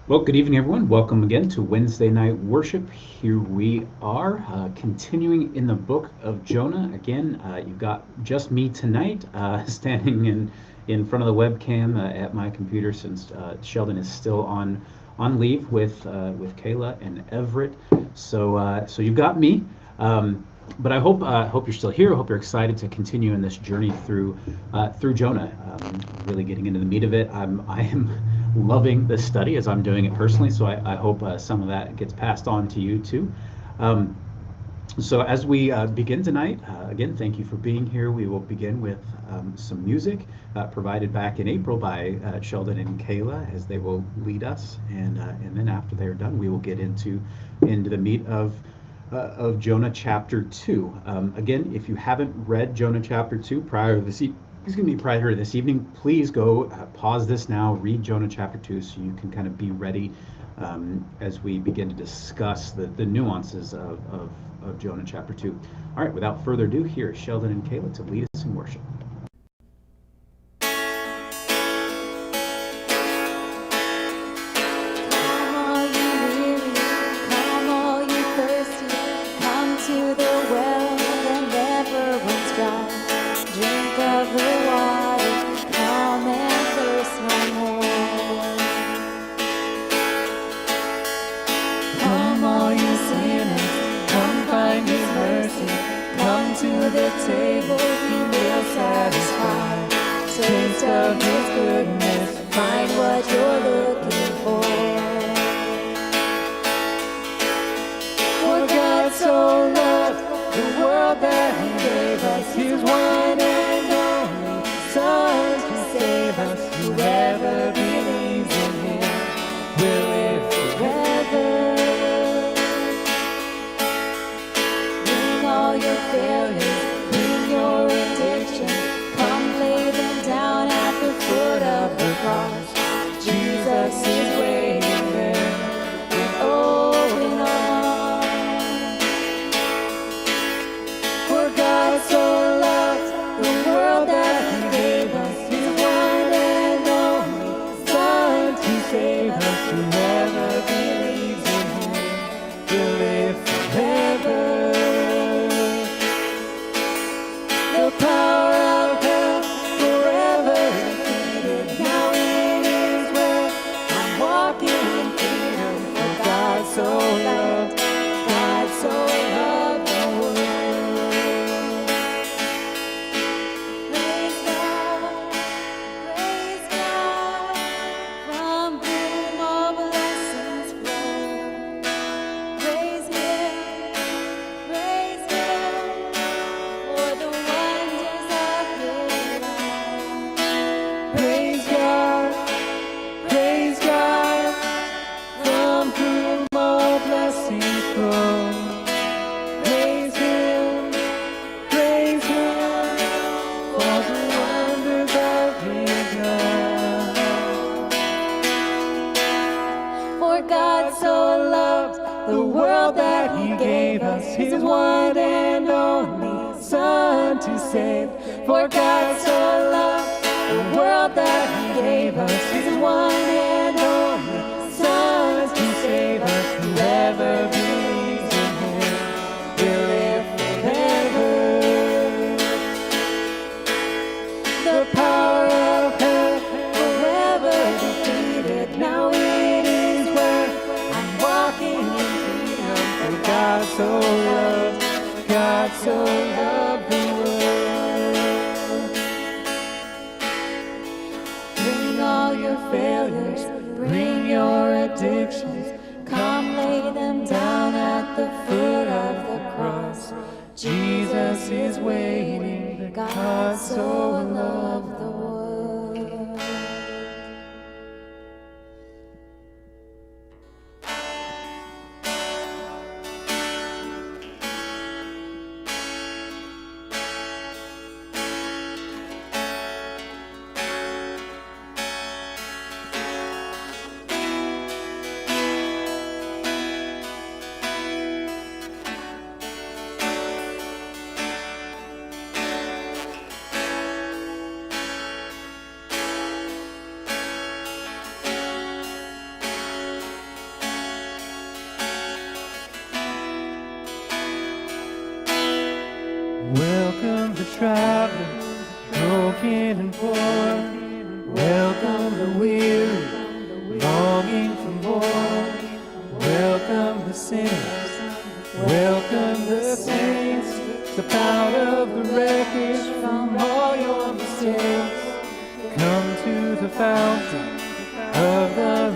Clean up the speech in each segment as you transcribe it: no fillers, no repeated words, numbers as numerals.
Well, good evening, everyone. Welcome again to Wednesday night worship. Here we are, continuing in the book of Jonah. Again, you've got just me tonight, standing in front of the webcam at my computer, since Sheldon is still on leave with Kayla and Everett. So you've got me. But I hope you're still here. I hope you're excited to continue in this journey through Jonah. Really getting into the meat of it. I am loving this study as I'm doing it personally. So I hope some of that gets passed on to you too. Um, so as we begin tonight, again, thank you for being here. We will begin with some music provided back in April by Sheldon and Kayla, as they will lead us, and then after they're done, we will get into the meat of Jonah chapter 2. Again, if you haven't read Jonah chapter 2 prior to this evening, please go pause this now, read Jonah chapter 2 so you can kind of be ready as we begin to discuss the nuances of Jonah chapter 2. All right, without further ado, here is Sheldon and Kayla to lead us in worship.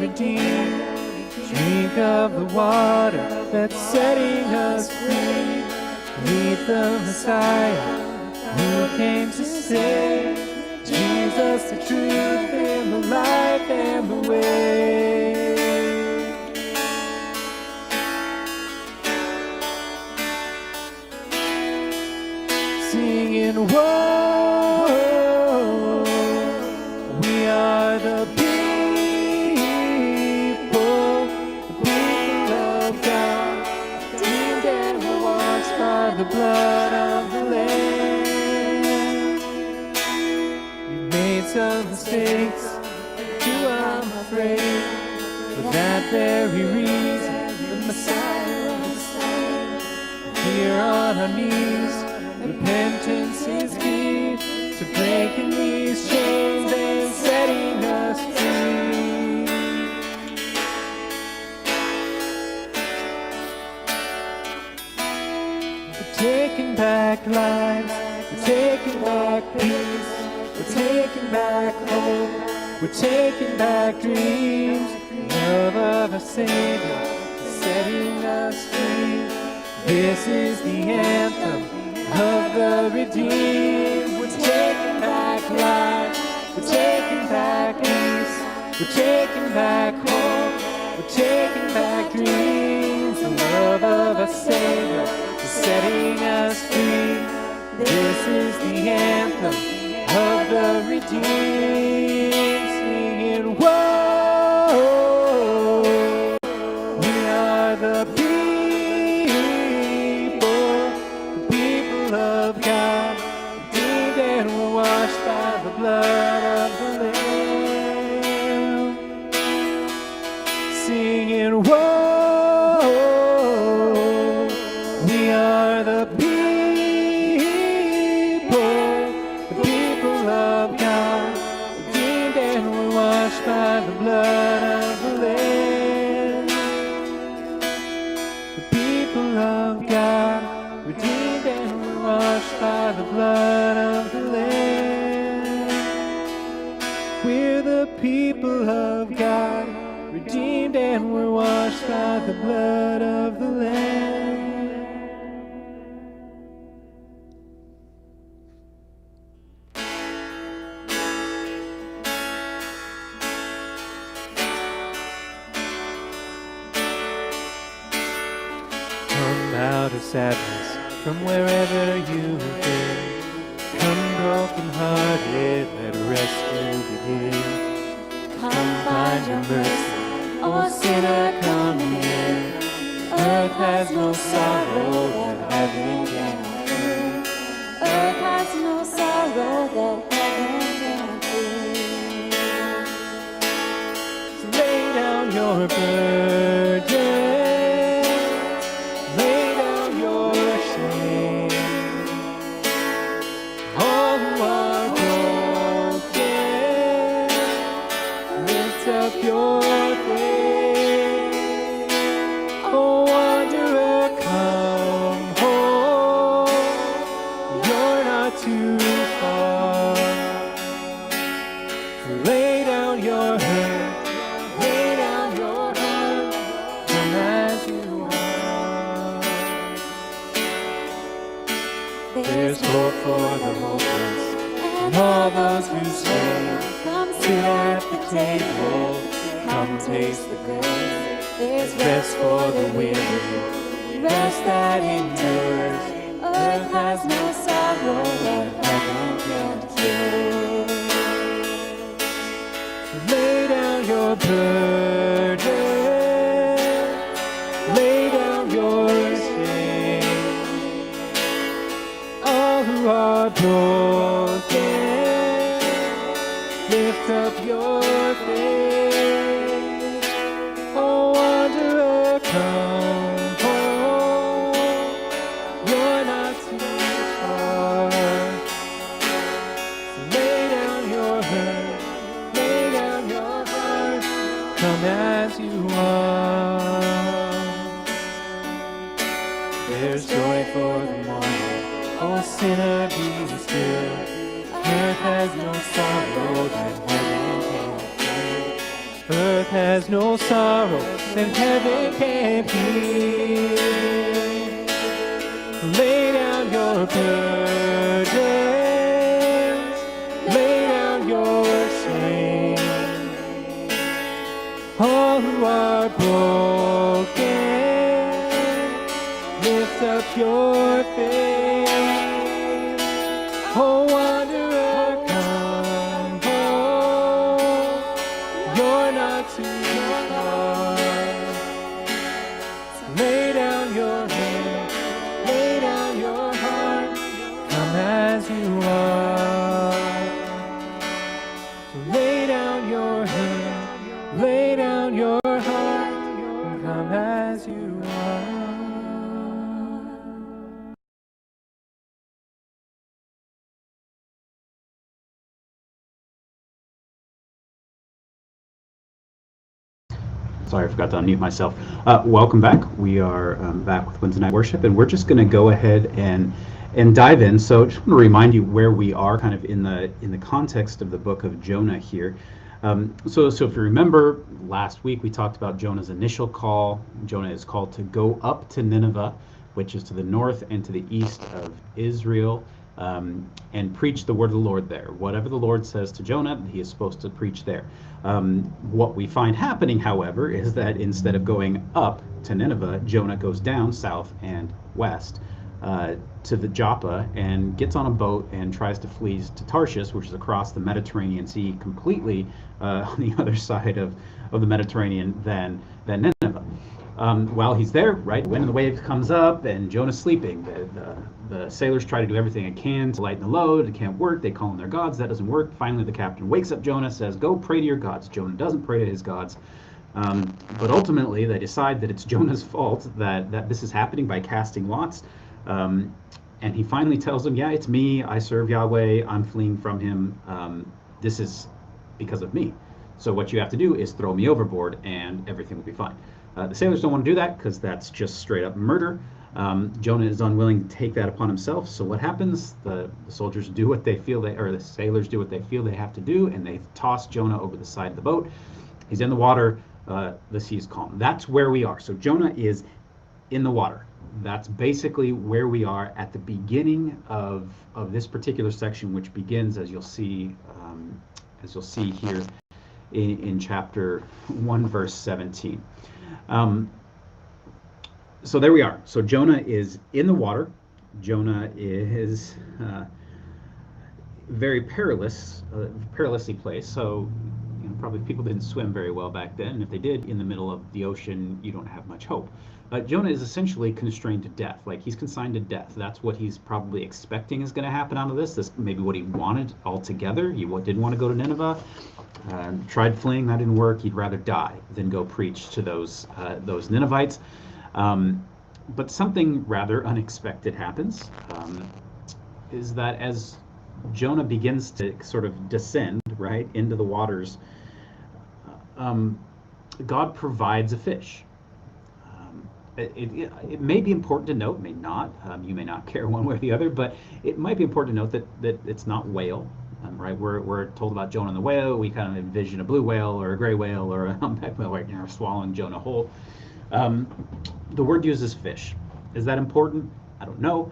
redeemed. Drink of the water that's setting us free. Meet the Messiah who came to save. Jesus, the truth and the life and the way. Singing, whoa, we are the people of God, redeemed and we're washed by the blood of the Lamb. You've made some mistakes, too, I'm afraid. For that very reason, the Messiah was slain. Here on our knees, repentance is key to breaking these chains and setting us free. We're taking back lives, we're taking back peace, we're taking back hope, we're taking back dreams. Love of a Savior is setting us free. This is the anthem of the redeemed. We're taking back life, we're taking back peace, we're taking back hope, we're taking back dreams. The love of a Savior is setting us free. This is the anthem of the redeemed. Singing, whoa, we are the people of God, redeemed and we're washed by the blood of the Lamb. Singing, whoa, we are the people of God, redeemed and we're washed by the blood of the Lamb. The people of God, redeemed and washed by the blood of the Lamb. We're the people of God, redeemed and we're washed by the blood of the Lamb. Come out of sadness from wherever you've been. Come broken-hearted, let rescue begin. Come find your mercy, oh sinner, come in. Earth has no sorrow that heaven can feel. Earth has no sorrow that heaven can feel. So lay down your burden. Your faith, oh wanderer, come home. You're not too far. So lay down your head, lay down your heart, come as you are. There's hope for the hopeless and all those who stay. Come sit at the table. Come taste the grace. There's rest for the weary, rest that endures. Earth has no sorrow that heaven can cure. Lay down your burden, lay down your shame. All who are broken, lift up your faith. Come home, you're not too far. So lay down your head, lay down your heart, come as you are. There's joy for the morning, oh sinner, be still. Earth has no sorrow that heaven can feel. Earth has no sorrow and heaven can't heal. Lay down your burdens, lay down your shame. All who are broken, lift up your faith. Oh, wanderer, come home. You're not too far. So lay down your head, lay down your heart. Come as you are. So lay down your head, lay down your heart. Come as you are. Sorry, I forgot to unmute myself. Welcome back. We are back with Wednesday Night Worship, and we're just going to go ahead and dive in. So, just want to remind you where we are, kind of in the context of the book of Jonah here. So if you remember, last week we talked about Jonah's initial call. Jonah is called to go up to Nineveh, which is to the north and to the east of Israel, and preach the word of the Lord there. Whatever the Lord says to Jonah, he is supposed to preach there. What we find happening, however, is that instead of going up to Nineveh, Jonah goes down south and west to the Joppa and gets on a boat and tries to flee to Tarshish, which is across the Mediterranean Sea, completely on the other side of the Mediterranean than Nineveh. While he's there, right, the wind and the wave comes up, and Jonah's sleeping. The sailors try to do everything they can to lighten the load. It can't work. They call on their gods. That doesn't work. Finally, the captain wakes up Jonah, says, "Go pray to your gods." Jonah doesn't pray to his gods. But ultimately, they decide that it's Jonah's fault that this is happening by casting lots. And he finally tells them, "Yeah, it's me. I serve Yahweh. I'm fleeing from him. This is because of me. So what you have to do is throw me overboard, and everything will be fine." The sailors don't want to do that because that's just straight up murder. Jonah is unwilling to take that upon himself. So what happens? The soldiers do what they feel or the sailors do what they feel they have to do, and they toss Jonah over the side of the boat. He's in the water. The sea is calm. That's where we are. So Jonah is in the water. That's basically where we are at the beginning of this particular section, which begins, as you'll see here in chapter 1, verse 17. So there we are. So Jonah is in the water. Jonah is very perilously placed. So probably people didn't swim very well back then. And if they did, in the middle of the ocean, you don't have much hope. Jonah is essentially constrained to death. Like, he's consigned to death. That's what he's probably expecting is going to happen out of this. This may be what he wanted altogether. He didn't want to go to Nineveh. Tried fleeing, that didn't work. He'd rather die than go preach to those Ninevites. But something rather unexpected happens, is that as Jonah begins to sort of descend, right, into the waters, God provides a fish. It may be important to note, may not, you may not care one way or the other, but it might be important to note that it's not whale. Right, we're told about Jonah and the whale. We kind of envision a blue whale or a gray whale or a humpback whale, right, swallowing Jonah whole. The word uses fish. Is that important? I don't know,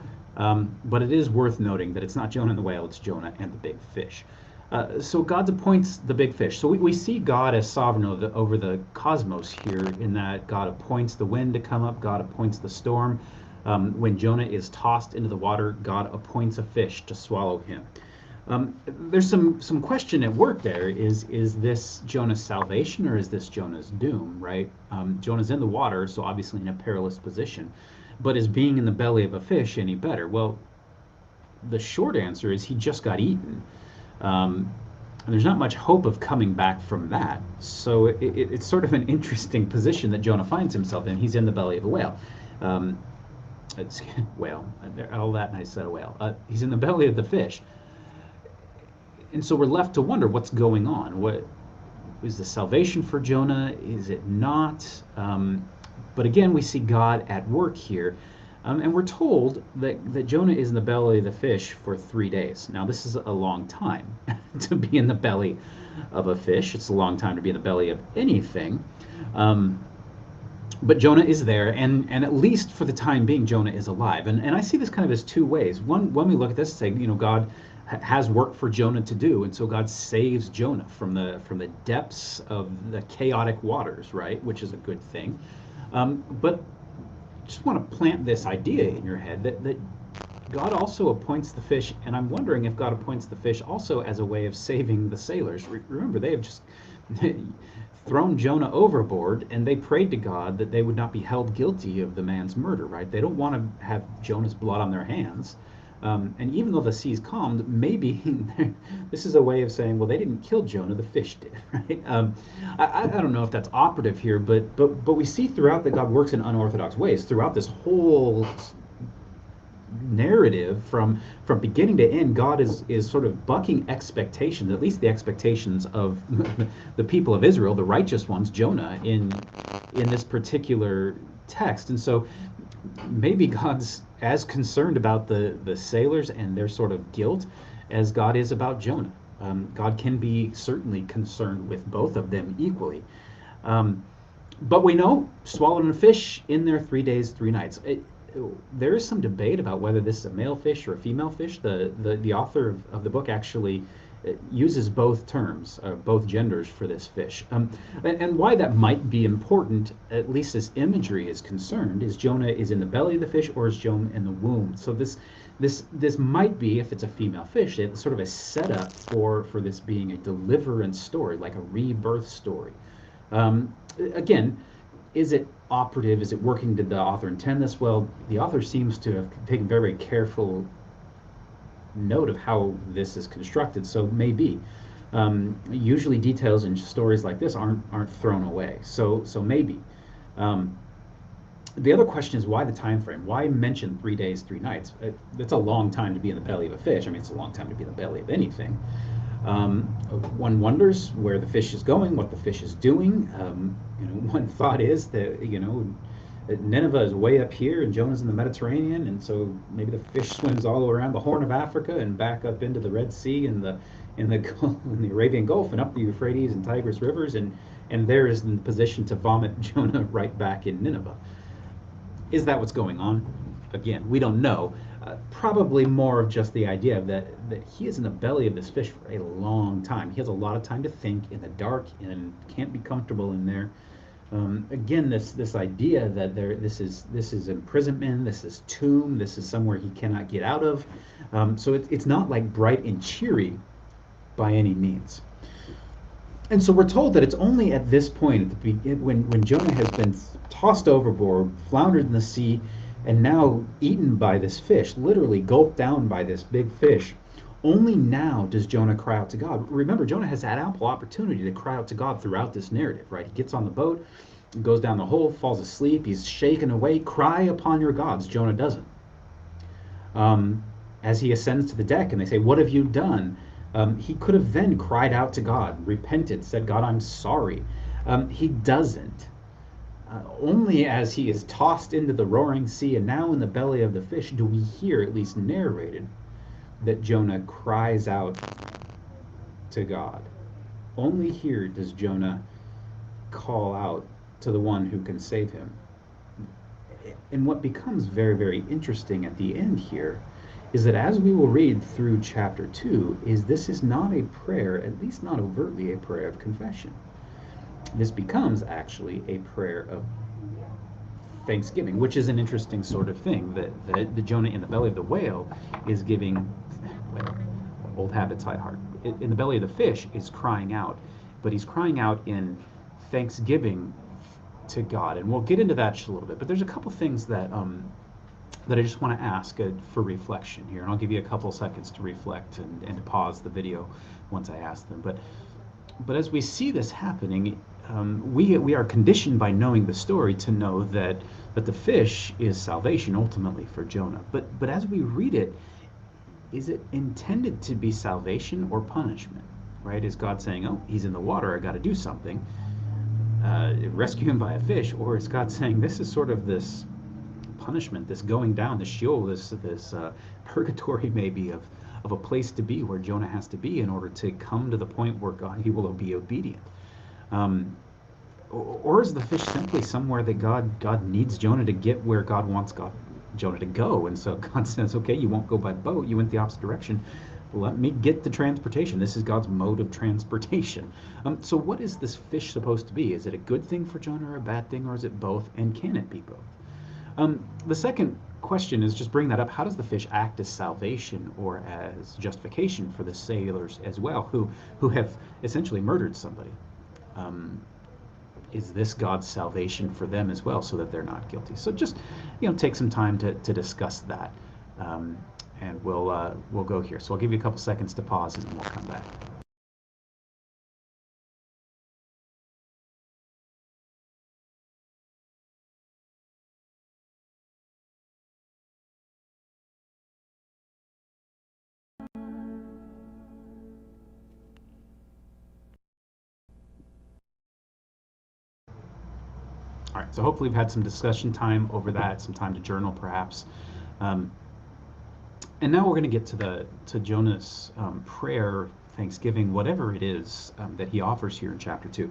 but it is worth noting that it's not Jonah and the whale, it's Jonah and the big fish. So God appoints the big fish. So we see God as sovereign over the cosmos here, in that God appoints the wind to come up, God appoints the storm. When Jonah is tossed into the water, God appoints a fish to swallow him. There's some question at work there. Is this Jonah's salvation, or is this Jonah's doom, right? Jonah's in the water, so obviously in a perilous position. But is being in the belly of a fish any better? Well, the short answer is he just got eaten. And there's not much hope of coming back from that. So it's sort of an interesting position that Jonah finds himself in. He's in the belly of a whale. It's whale. All that, and I said a whale. He's in the belly of the fish. And so we're left to wonder what's going on. What is the salvation for Jonah? Is it not? But again, we see God at work here. And we're told that Jonah is in the belly of the fish for 3 days. Now, this is a long time to be in the belly of a fish. It's a long time to be in the belly of anything. Um, but Jonah is there, and at least for the time being, Jonah is alive. And I see this kind of as two ways. One, when we look at this, say, God has work for Jonah to do, and so God saves Jonah from the depths of the chaotic waters, right? Which is a good thing. But just want to plant this idea in your head that God also appoints the fish, and I'm wondering if God appoints the fish also as a way of saving the sailors. Remember, they have just thrown Jonah overboard, and they prayed to God that they would not be held guilty of the man's murder, right? They don't want to have Jonah's blood on their hands. And even though the sea's calmed, maybe this is a way of saying, well, they didn't kill Jonah, the fish did, right? I don't know if that's operative here, but we see throughout that God works in unorthodox ways. Throughout this whole narrative, from beginning to end, God is sort of bucking expectations, at least the expectations of the people of Israel, the righteous ones, Jonah, in this particular text. And so maybe God's as concerned about the sailors and their sort of guilt as God is about Jonah. God can be certainly concerned with both of them equally. But we know, swallowed in a fish in there 3 days, 3 nights. There is some debate about whether this is a male fish or a female fish. The author of the book actually uses both terms, both genders for this fish. And why that might be important, at least as imagery is concerned, is Jonah is in the belly of the fish or is Jonah in the womb. So this might be, if it's a female fish, it's sort of a setup for this being a deliverance story, like a rebirth story. Again, is it operative? Is it working? Did the author intend this? Well, the author seems to have taken very careful note of how this is constructed, so maybe. Usually details in stories like this aren't thrown away, so maybe. The other question is, why the time frame? Why mention 3 days, 3 nights? It's a long time to be in the belly of a fish. I mean, it's a long time to be in the belly of anything. One wonders where the fish is going, what the fish is doing. One thought is that Nineveh is way up here and Jonah's in the Mediterranean, and so maybe the fish swims all around the Horn of Africa and back up into the Red Sea and in the Arabian Gulf and up the Euphrates and Tigris rivers, and there is in the position to vomit Jonah right back in Nineveh. Is that what's going on? Again, we don't know. Probably more of just the idea that he is in the belly of this fish for a long time. He has a lot of time to think in the dark and can't be comfortable in there. Again, this idea that this is imprisonment, this is tomb, this is somewhere he cannot get out of. So it's not like bright and cheery by any means. And so we're told that it's only at this point, when Jonah has been tossed overboard, floundered in the sea, and now eaten by this fish, literally gulped down by this big fish, only now does Jonah cry out to God. Remember, Jonah has had ample opportunity to cry out to God throughout this narrative, right? He gets on the boat, goes down the hole, falls asleep, he's shaken away. Cry upon your gods. Jonah doesn't. As he ascends to the deck and they say, what have you done? He could have then cried out to God, repented, said, God, I'm sorry. He doesn't. Only as he is tossed into the roaring sea and now in the belly of the fish do we hear, at least narrated, that Jonah cries out to God. Only here does Jonah call out to the one who can save him. And what becomes very, very interesting at the end here is that as we will read through chapter 2, this is not a prayer, at least not overtly a prayer of confession. This becomes actually a prayer of thanksgiving, which is an interesting sort of thing, that the Jonah in the belly of the whale is giving, well, old habits die hard. In the belly of the fish is crying out, but he's crying out in thanksgiving to God. And we'll get into that just a little bit, but there's a couple things that I just want to ask for reflection here, and I'll give you a couple seconds to reflect and to pause the video once I ask them. But as we see this happening, we are conditioned by knowing the story to know that the fish is salvation ultimately for Jonah. But as we read it, is it intended to be salvation or punishment? Right? Is God saying, oh, he's in the water, I got to do something, rescue him by a fish? Or is God saying, this is sort of this punishment, this going down, this Sheol, this purgatory maybe of a place to be where Jonah has to be in order to come to the point where he will be obedient. Um, or is the fish simply somewhere that God needs Jonah to get where God wants Jonah to go? And so God says, okay, you won't go by boat. You went the opposite direction. Let me get the transportation. This is God's mode of transportation. So what is this fish supposed to be? Is it a good thing for Jonah or a bad thing, or is it both? And can it be both? The second question is, just bring that up. How does the fish act as salvation or as justification for the sailors as well, who have essentially murdered somebody? Is this God's salvation for them as well, so that they're not guilty? So just, take some time to discuss that, and we'll go here. So I'll give you a couple seconds to pause, and then we'll come back. All right, so hopefully we've had some discussion time over that, some time to journal perhaps. And now we're going to get to Jonah's prayer, thanksgiving, whatever it is that he offers here in chapter 2.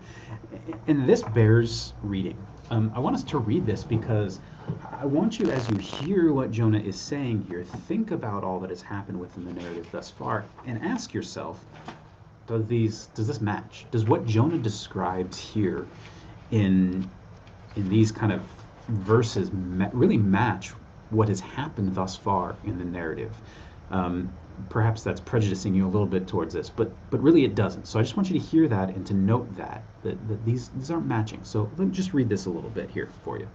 And this bears reading. I want us to read this because I want you, as you hear what Jonah is saying here, think about all that has happened within the narrative thus far and ask yourself, does this match? Does what Jonah describes here in these kind of verses really match what has happened thus far in the narrative? Perhaps that's prejudicing you a little bit towards this, but really it doesn't. So I just want you to hear that and to note that these aren't matching. So let me just read this a little bit here for you.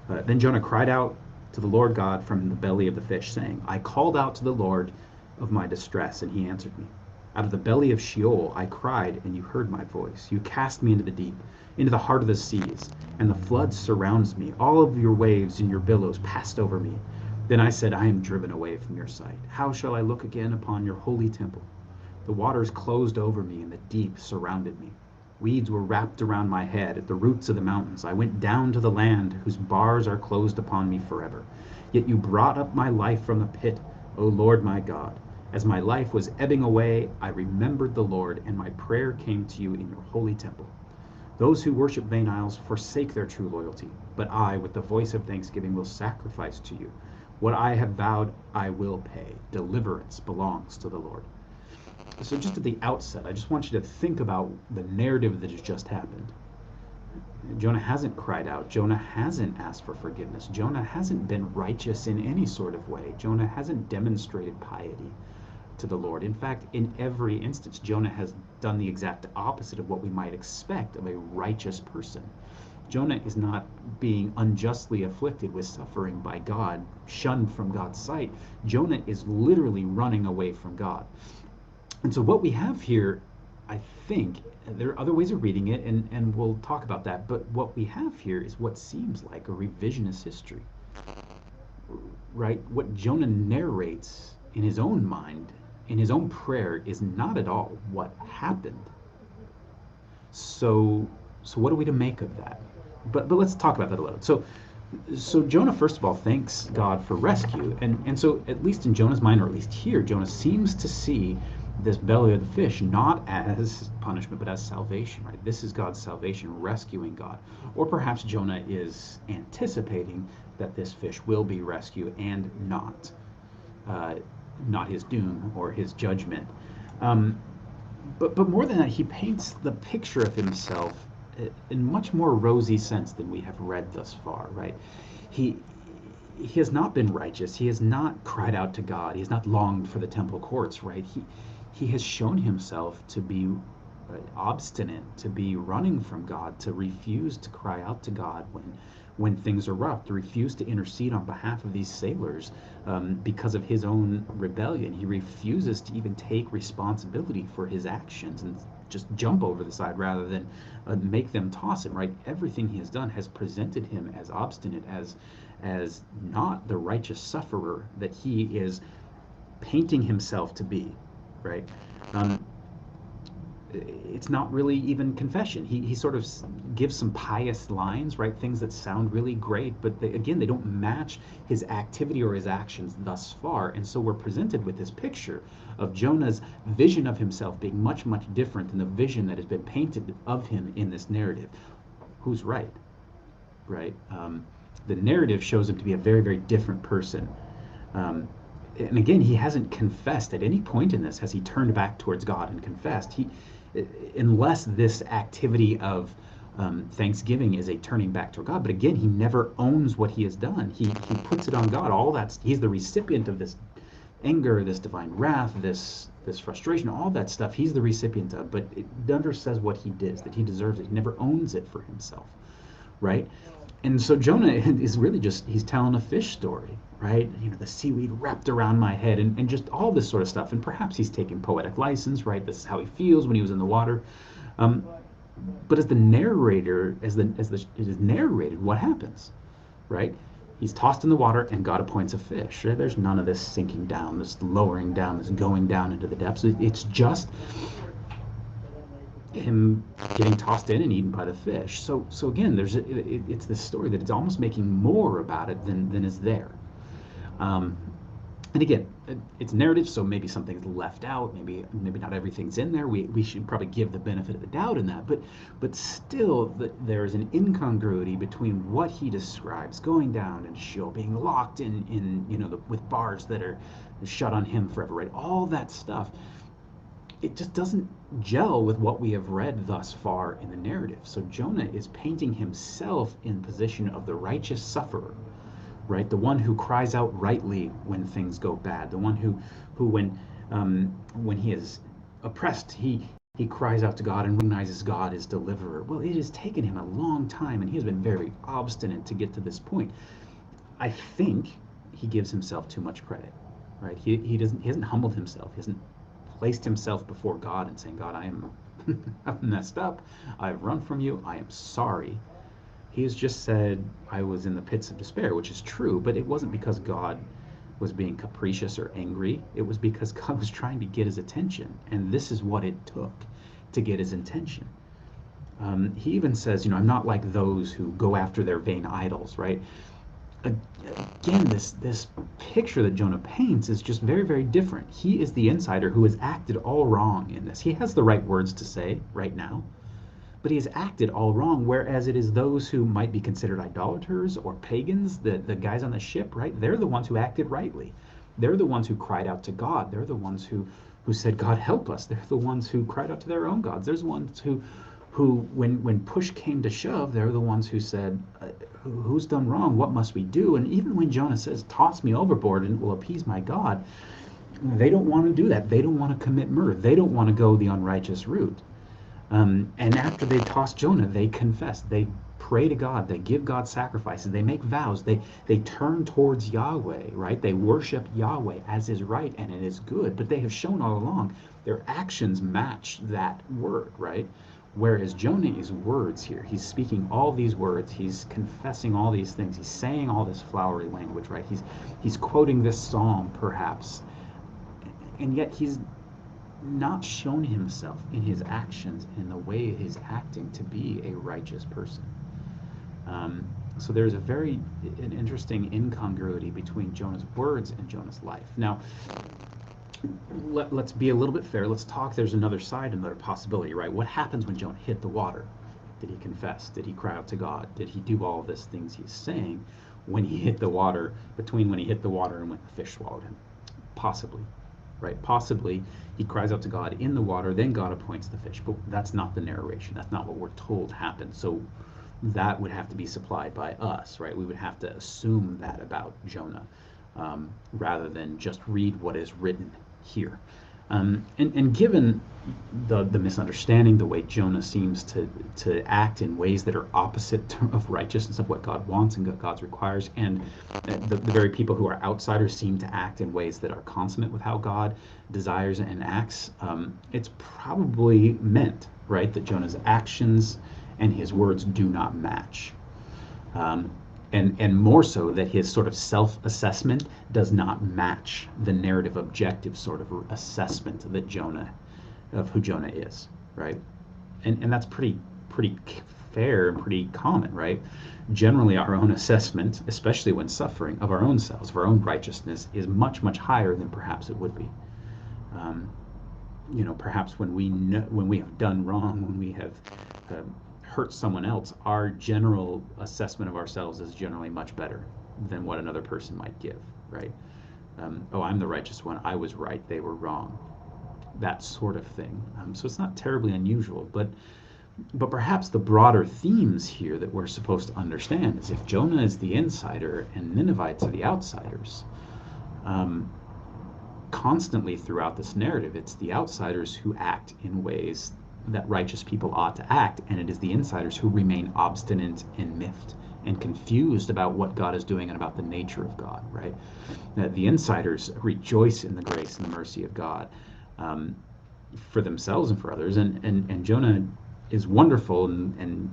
Then Jonah cried out to the Lord God from the belly of the fish, saying, I called out to the Lord of my distress, and he answered me. Out of the belly of Sheol I cried, and you heard my voice. You cast me into the deep, into the heart of the seas, and the flood surrounds me. All of your waves and your billows passed over me. Then I said, I am driven away from your sight. How shall I look again upon your holy temple? The waters closed over me, and the deep surrounded me. Weeds were wrapped around my head at the roots of the mountains. I went down to the land whose bars are closed upon me forever. Yet you brought up my life from the pit, O Lord my God. As my life was ebbing away, I remembered the Lord, and my prayer came to you in your holy temple. Those who worship vain idols forsake their true loyalty, but I, with the voice of thanksgiving, will sacrifice to you. What I have vowed, I will pay. Deliverance belongs to the Lord. So just at the outset, I just want you to think about the narrative that has just happened. Jonah hasn't cried out. Jonah hasn't asked for forgiveness. Jonah hasn't been righteous in any sort of way. Jonah hasn't demonstrated piety to the Lord. In fact, in every instance, Jonah has done the exact opposite of what we might expect of a righteous person. Jonah is not being unjustly afflicted with suffering by God, shunned from God's sight. Jonah is literally running away from God. And so what we have here, I think, there are other ways of reading it, and we'll talk about that, but what we have here is what seems like a revisionist history, right? What Jonah narrates in his own mind, in his own prayer, is not at all what happened. So what are we to make of that? But let's talk about that a little. So Jonah, first of all, thanks God for rescue, and so at least in Jonah's mind, or at least here, Jonah seems to see this belly of the fish not as punishment, but as salvation, right? This is God's salvation, rescuing God. Or perhaps Jonah is anticipating that this fish will be rescue and not his doom or his judgment. But more than that, he paints the picture of himself in much more rosy sense than we have read thus far, right? He has not been righteous. He has not cried out to God. He has not longed for the temple courts, right? He has shown himself to be obstinate, to be running from God, to refuse to cry out to God when things are rough, to refuse to intercede on behalf of these sailors because of his own rebellion. He refuses to even take responsibility for his actions and just jump over the side rather than make them toss him, right? Everything he has done has presented him as obstinate, as not the righteous sufferer that he is painting himself to be, right? it's not really even confession. He sort of gives some pious lines, right? Things that sound really great, but again, they don't match his activity or his actions thus far. And so we're presented with this picture of Jonah's vision of himself being much, much different than the vision that has been painted of him in this narrative. Who's right? Right? The narrative shows him to be a very, very different person. And again, he hasn't confessed at any point in this. Has he turned back towards God and confessed? Unless this activity of thanksgiving is a turning back to God. But again, he never owns what he has done. He puts it on God. He's the recipient of this anger, this divine wrath, this frustration, all that stuff. He's the recipient of. But it never says what he did, that he deserves it. He never owns it for himself, right? And so Jonah is really he's telling a fish story, right? The seaweed wrapped around my head, and just all this sort of stuff. And perhaps he's taking poetic license, right? This is how he feels when he was in the water. But as the narrator, as it is narrated, what happens, right? He's tossed in the water, and God appoints a fish. Right? There's none of this sinking down, this lowering down, this going down into the depths. It's just him getting tossed in and eaten by the fish. So again, it's this story that it's almost making more about it than is there. And again, it's narrative, so maybe something's left out, maybe not everything's in there. We should probably give the benefit of the doubt in that, but still, there's an incongruity between what he describes going down and Sheol, being locked in with bars that are shut on him forever, right? All that stuff. It just doesn't gel with what we have read thus far in the narrative. So Jonah is painting himself in position of the righteous sufferer, right? The one who cries out rightly when things go bad. The one who when he is oppressed, he cries out to God and recognizes God as deliverer. Well, it has taken him a long time, and he has been very obstinate to get to this point. I think he gives himself too much credit, right? He hasn't humbled himself. He hasn't placed himself before God and saying, God, I've messed up. I've run from you. I am sorry. He has just said, I was in the pits of despair, which is true, but it wasn't because God was being capricious or angry. It was because God was trying to get his attention, and this is what it took to get his attention. He even says, I'm not like those who go after their vain idols, right? Again, this picture that Jonah paints is just very, very different. He is the insider who has acted all wrong in this. He has the right words to say right now, but he has acted all wrong, whereas it is those who might be considered idolaters or pagans, the guys on the ship, right? They're the ones who acted rightly. They're the ones who cried out to God. They're the ones who said, God, help us. They're the ones who cried out to their own gods. There's ones who when push came to shove, they're the ones who said, who's done wrong? What must we do? And even when Jonah says, toss me overboard and it will appease my God, they don't want to do that. They don't want to commit murder. They don't want to go the unrighteous route. And after they toss Jonah, they confess. They pray to God. They give God sacrifices. They make vows. They turn towards Yahweh, right? They worship Yahweh as is right and it is good. But they have shown all along their actions match that word, right? Whereas Jonah is words here. He's speaking all these words. He's confessing all these things. He's saying all this flowery language, right? He's quoting this psalm, perhaps. And yet he's not shown himself in his actions, in the way he's acting, to be a righteous person. So there's an interesting incongruity between Jonah's words and Jonah's life. Now, let's be a little bit fair. Let's talk. There's another side, another possibility, right? What happens when Jonah hit the water? Did he confess? Did he cry out to God? Did he do all of these things he's saying when he hit the water, between when he hit the water and when the fish swallowed him? Possibly, right? Possibly he cries out to God in the water, then God appoints the fish. But that's not the narration. That's not what we're told happened. So that would have to be supplied by us, right? We would have to assume that about Jonah, rather than just read what is written here. And given the misunderstanding, the way Jonah seems to act in ways that are opposite of righteousness, of what God wants and what God requires, and the very people who are outsiders seem to act in ways that are consummate with how God desires and acts, it's probably meant, right, that Jonah's actions and his words do not match. And more so that his sort of self-assessment does not match the narrative objective sort of assessment of who Jonah is. right? And that's pretty fair and pretty common, right? Generally, our own assessment, especially when suffering, of our own selves, of our own righteousness, is much higher than perhaps it would be. Um, Perhaps when we have done wrong, when we have uh, hurt someone else, our general assessment of ourselves is generally much better than what another person might give, right? Oh, I'm the righteous one. I was right. They were wrong. That sort of thing. So it's not terribly unusual, but perhaps the broader themes here that we're supposed to understand is if Jonah is the insider and Ninevites are the outsiders, um, constantly throughout this narrative, it's the outsiders who act in ways that righteous people ought to act, and it is the insiders who remain obstinate and miffed and confused about what God is doing and about the nature of God, right? The insiders rejoice in the grace and the mercy of God, um, for themselves and for others, and Jonah is wonderful and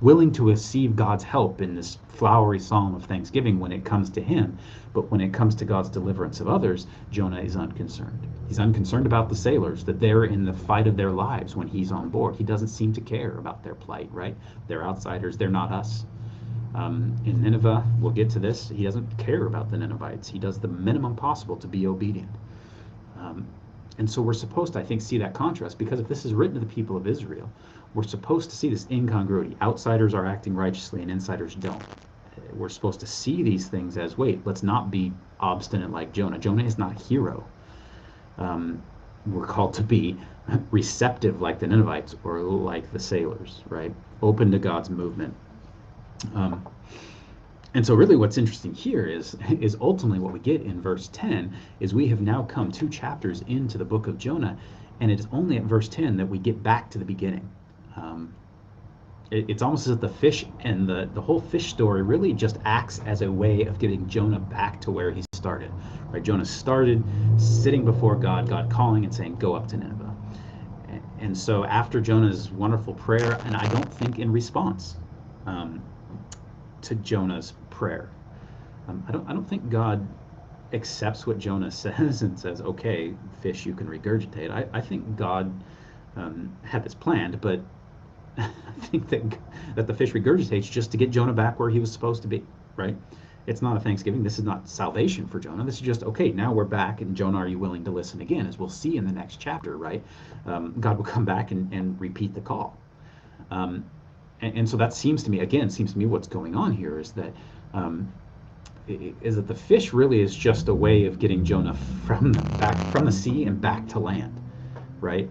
willing to receive God's help in this flowery psalm of thanksgiving when it comes to him. But when it comes to God's deliverance of others, Jonah is unconcerned. He's unconcerned about the sailors, that they're in the fight of their lives when he's on board. He doesn't seem to care about their plight, right? They're outsiders, they're not us. In Nineveh, we'll get to this, he doesn't care about the Ninevites. He does the minimum possible to be obedient. And so we're supposed to, I think, see that contrast, because if this is written to the people of Israel, we're supposed to see this incongruity. Outsiders are acting righteously and insiders don't. We're supposed to see these things as, wait, let's not be obstinate like Jonah. Jonah is not a hero. We're called to be receptive like the Ninevites or like the sailors, right? Open to God's movement. And so really what's interesting here is ultimately what we get in verse 10 is we have now come 2 chapters into the book of Jonah, and it is only at verse 10 that we get back to the beginning. It's almost as if the fish and the whole fish story really just acts as a way of getting Jonah back to where he started. Right? Jonah started sitting before God, God calling and saying, go up to Nineveh. And so after Jonah's wonderful prayer, and I don't think in response to Jonah's prayer, I don't think God accepts what Jonah says and says, okay, fish, you can regurgitate. I think God had this planned, but I think that the fish regurgitates just to get Jonah back where he was supposed to be, right? It's not a thanksgiving. This is not salvation for Jonah. This is just, okay, now we're back, and Jonah, are you willing to listen again? As we'll see in the next chapter, right? God will come back and repeat the call. And so that seems to me what's going on here is that the fish really is just a way of getting Jonah from the sea and back to land, right?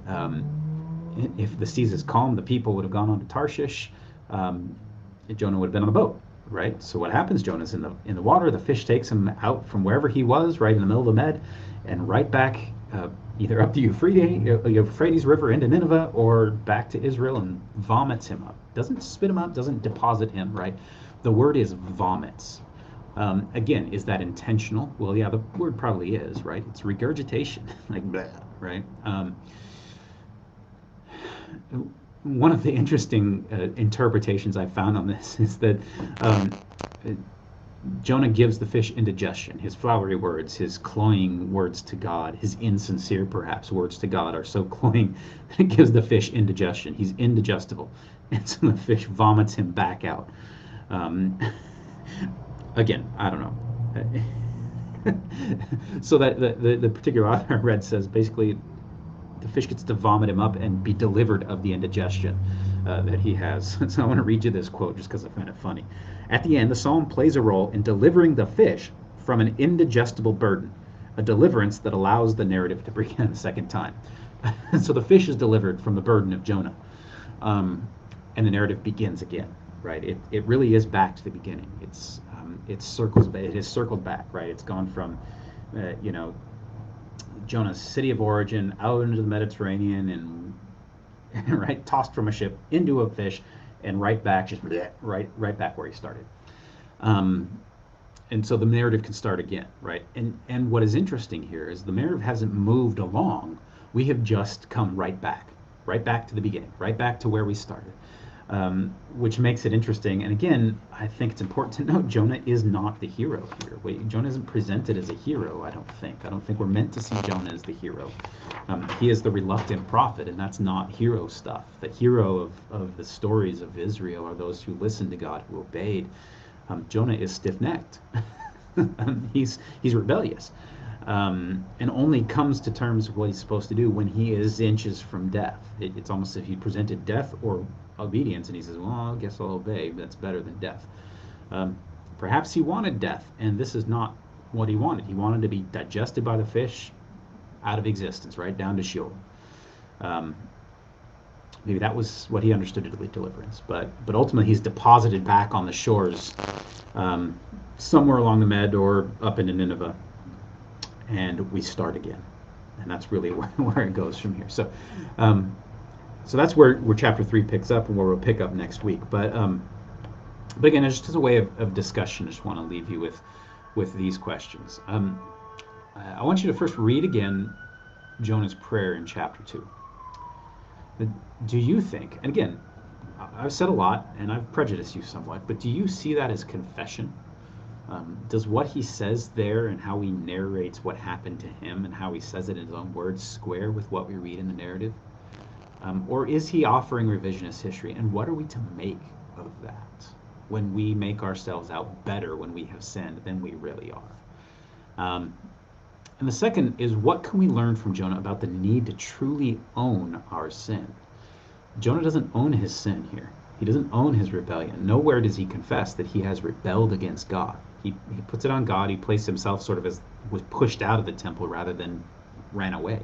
If the seas is calm, the people would have gone on to Tarshish. Jonah would have been on the boat, right? So what happens? Jonah's in the water. The fish takes him out from wherever he was, right in the middle of the Med, and right back either up the Euphrates River into Nineveh or back to Israel, and vomits him up. Doesn't spit him out, doesn't deposit him, right? The word is vomits. Again, is that intentional? Well, yeah, the word probably is, right? It's regurgitation, like bleh, right? One of the interesting interpretations I found on this is that Jonah gives the fish indigestion. His flowery words, his cloying words to God, his insincere, perhaps, words to God are so cloying that it gives the fish indigestion. He's indigestible. And so the fish vomits him back out. Again, I don't know. So that the particular author I read says basically the fish gets to vomit him up and be delivered of the indigestion that he has. So I want to read you this quote just because I find it funny. At the end, the psalm plays a role in delivering the fish from an indigestible burden, a deliverance that allows the narrative to begin a second time. So the fish is delivered from the burden of Jonah, and the narrative begins again. Right? It really is back to the beginning. It is circled back. Right? It's gone from Jonah's city of origin out into the Mediterranean and right, tossed from a ship into a fish and right back, just right back where he started. And so the narrative can start again, right? And what is interesting here is the narrative hasn't moved along. We have just come right back to the beginning, right back to where we started. which makes it interesting. And again, I think it's important to note Jonah is not the hero here. Jonah isn't presented as a hero, I don't think. I don't think we're meant to see Jonah as the hero. He is the reluctant prophet, and that's not hero stuff. The hero of the stories of Israel are those who listened to God, who obeyed. Jonah is stiff-necked. He's rebellious, and only comes to terms with what he's supposed to do when he is inches from death. It's almost as if he presented death or obedience, and he says, well, I guess I'll obey. That's better than death. Perhaps he wanted death, and this is not what he wanted. He wanted to be digested by the fish, out of existence, right down to Sheol. Maybe that was what he understood to be deliverance, but ultimately he's deposited back on the shores, somewhere along the Med or up into Nineveh, and we start again, and that's really where it goes from here. So that's where chapter 3 picks up, and where we'll pick up next week. But again, just as a way of discussion, I just want to leave you with these questions. I want you to first read again Jonah's prayer in chapter 2. Do you think, and again, I've said a lot and I've prejudiced you somewhat, but do you see that as confession? Does what he says there and how he narrates what happened to him and how he says it in his own words square with what we read in the narrative? Or is he offering revisionist history? And what are we to make of that when we make ourselves out better when we have sinned than we really are? And the second is, what can we learn from Jonah about the need to truly own our sin? Jonah doesn't own his sin here. He doesn't own his rebellion. Nowhere does he confess that he has rebelled against God. He puts it on God. He placed himself sort of as was pushed out of the temple rather than ran away.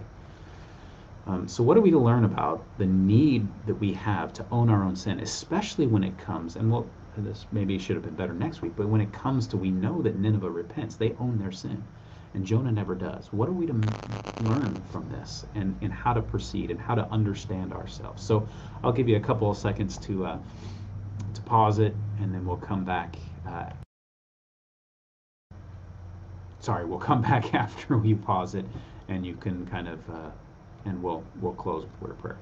So what are we to learn about the need that we have to own our own sin, especially when it comes, and this maybe should have been better next week, but when it comes to, we know that Nineveh repents, they own their sin, and Jonah never does. What are we to learn from this, and how to proceed, and how to understand ourselves? So I'll give you a couple of seconds to pause it, and then we'll come back. We'll come back after we pause it, and you can kind of, and we'll close with a word of prayer.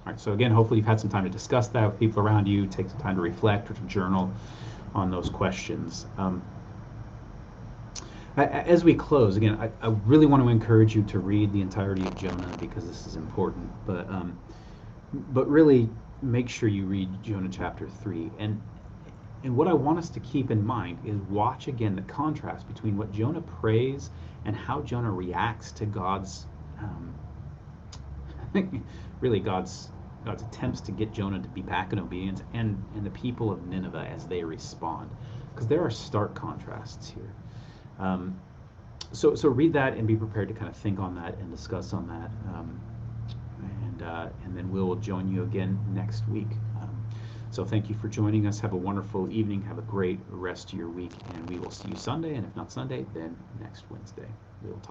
All right, so again, hopefully you've had some time to discuss that with people around you, take some time to reflect or to journal on those questions. As we close, again, I really want to encourage you to read the entirety of Jonah because this is important, but really make sure you read Jonah chapter 3. And what I want us to keep in mind is watch again the contrast between what Jonah prays and how Jonah reacts to God's attempts to get Jonah to be back in obedience, and the people of Nineveh as they respond, because there are stark contrasts here. So read that and be prepared to kind of think on that and discuss on that, and then we'll join you again next week. So thank you for joining us. Have a wonderful evening. Have a great rest of your week, and we will see you Sunday, and if not Sunday, then next Wednesday. We will talk.